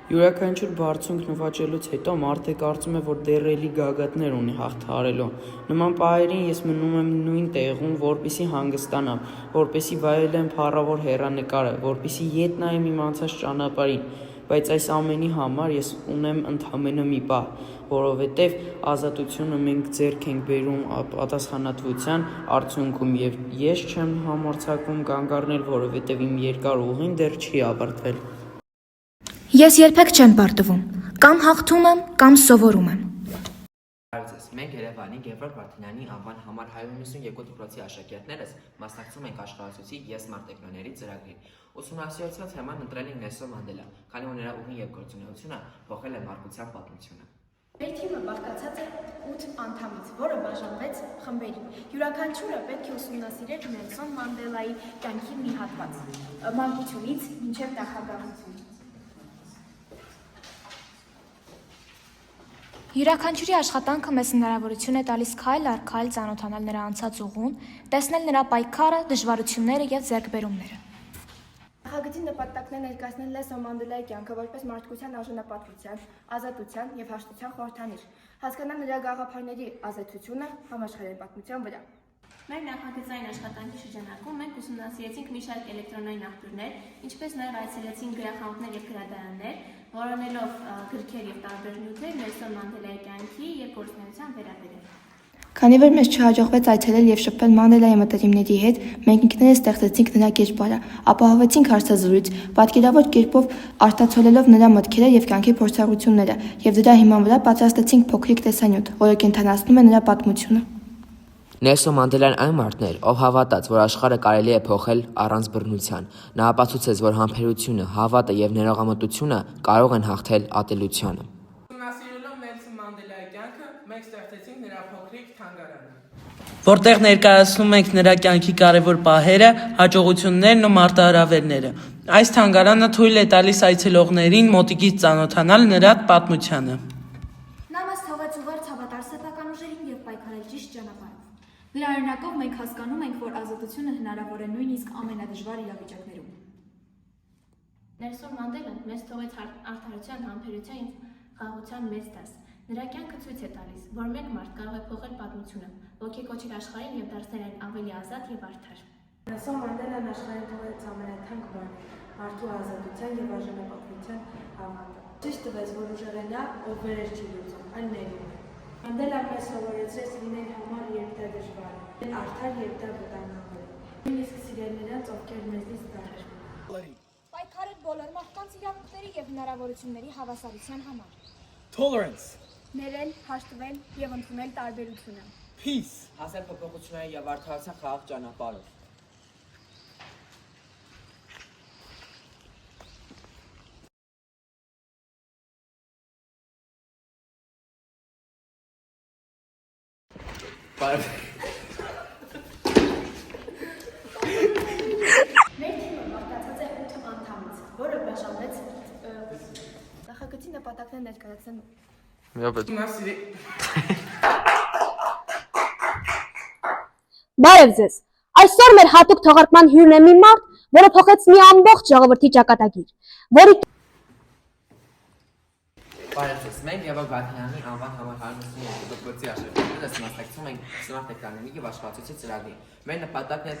Յուրաքանչյուր բարձունք նվաճելուց հետո մարդը կարծում է, որ դեռ էլի գագաթներ ունի հաղթահարելու։ Նման պահերին ես մնում եմ նույն տեղում, որպեսզի հանգստանամ, որպեսզի վայելեմ փառավոր հեռանկարը, որպեսզի ետ նայեմ իմ անցած ճանապարհին, բայց այս ամենի համար ես ունեմ ընդամենը մի պահ, որովհետև ազատությունը մենք ձեռք ենք բերում պատասխանատվության արդյունքում և ես չեմ համարձակվում կանգ առնել, որովհետև իմ երկար ուղին դեռ չի ավարտվել։ Ես երբեք չեմ պարտվում, կամ հաղթում եմ, կամ սովորում եմ։ Մենք Երևանի Գևորգ Վարդանյանի անվան համար 192 դպրոցի աշակերտներս մասնակցում ենք աշխարհացույցի «Ես մարդ» տեխնոների ծրագրին։ Ուսումնասիրության թեման ընտրել ենք Նելսոն Մանդելա, քանի որ նրա ուղին և գործունեությունը փոխել է մարդկության պատմությունը։ Մեր թիմը բաղկացած է 8 անդամից, որը բաժանվեց խմբերի։ Յուրաքանչյուրը պետք է ուսումնասիրեր Նելսոն Մանդելայի կյանքի մի հատված՝ մանկությունից մինչև նախագահություն։ Յուրաքանչյուրի աշխատանքը մեզ հնարավորություն է տալիս քայլ առ քայլ ծանոթանալ նրա անցած ուղուն, տեսնել նրա պայքարը, դժվարությունները և ձեռքբերումները։ Նախագծի նպատակն է ներկայացնել Նելսոն Մանդելայի կյանքը որպես մարդկության արժանապատվության, ազատության և հաշտության խորհրդանիշ, հասկանալ նրա գաղափարների ազդեցությունը համաշխարհային պատմության վրա։ Մեր նախագծային աշխատանքի շրջանակում մենք ուսումնասիրեցինք մի շարք էլեկտրոնային աղբյուրներ, ինչպես նաև այցելեցինք գրախանութներ և գրադարաններ, որոնելով գրքեր և տարբեր նյութեր Նելսոն Մանդելայի կյանքի և գործունեության վերաբերյալ։ Քանի որ մեզ չհաջողվեց այցելել և շփվել Մանդելայի մտերիմների հետ, մենք ինքներս ստեղծեցինք նրա կերպարը, ապահովեցինք հարցազրույց, պատկերավոր կերպով արտացոլելով նրա մտքերը և կյանքի փորձառությունները, և դրա հիման վրա պատրաստեցինք փոքրիկ տեսանյութ, որը կենդանացնում է նրա պատմությունը։ Նելսոն Մանդելան այն մարդն էր, ով հավատաց, որ աշխարհը կարելի է փոխել առանց բռնության։ Նա ապացուցեց, որ համբերությունը, հավատը և ներողամտությունը կարող են հաղթել ատելությանը։ Ուսումնասիրելով Նելսոն Մանդելայի կյանքը, մենք ստեղծեցինք նրա փոքրիկ թանգարանը, որտեղ ներկայացնում ենք նրա կյանքի կարևոր պահերը, հաջողություններն ու մարտահրավերները։ Այս թանգարանը թույլ է տալիս այցելողներին մոտիկից ծանոթանալ նրա պատմությանը։ Նա մեզ թողեց ուղերձ հավատալ սեփական ուժերին և պայքարել ճիշտ ճանապարհով։ Նրա օրինակով մենք հասկանում ենք, որ ազատությունը հնարավոր է նույնիսկ ամենադժվար իրավիճակներում։ Նելսոն Մանդելան մեզ թողեց արդարության, համբերության և խաղաղության մեծ դաս։ Նրա կյանքը ցույց է տալիս, որ մեկ մարդ կարող է փոխել պատմությունը, ոգեկոչել աշխարհին և դարձնել այն ավելի ազատ և արդար։ Նելսոն Մանդելան աշխարհին թողեց ամենաթանկ բանը՝ մարդու ազատության և արժանապատվության հավատը։ Ցույց տվեց, որ ուժեղ է նա, ով վերեր չի լուծում, այլ ներում է։ Մանդելան մեզ սովորեցրեց լինել համառ, երբ դա դժվար է, արդար, երբ դա վտանգավոր է, նույնիսկ սիրել նրանց, ովքեր մեզնից դժվար են։ Պայքարել բոլոր մարդկանց իրավունքների և հնարավորությունների հավասարության համար։ Tolerance, Ներել, հաշտվել և ընդունել տարբերությունը։ peace, Հասել փոփոխությունների և արդարության խաղաղ ճանապարհով։ Մեր թիմը բաղկացած է 8 անդամից, որը բաժանվեց նախագծի նպատակն է ներկայացնել Բարև ձեզ։ Այսօր մեր հատուկ թողարկման հյուրն է մի մարդ, որը փոխեց մի ամբողջ ժողովրդի ճակատագիր, որի Բարև ձեզ, մենք Գևորգ Վարդանյանի անվան համար 192 դպրոցի աշակերտներս մասնակցում ենք Smart Economy և աշխարհացույցի ծրագրին։ Մեր նպատակն է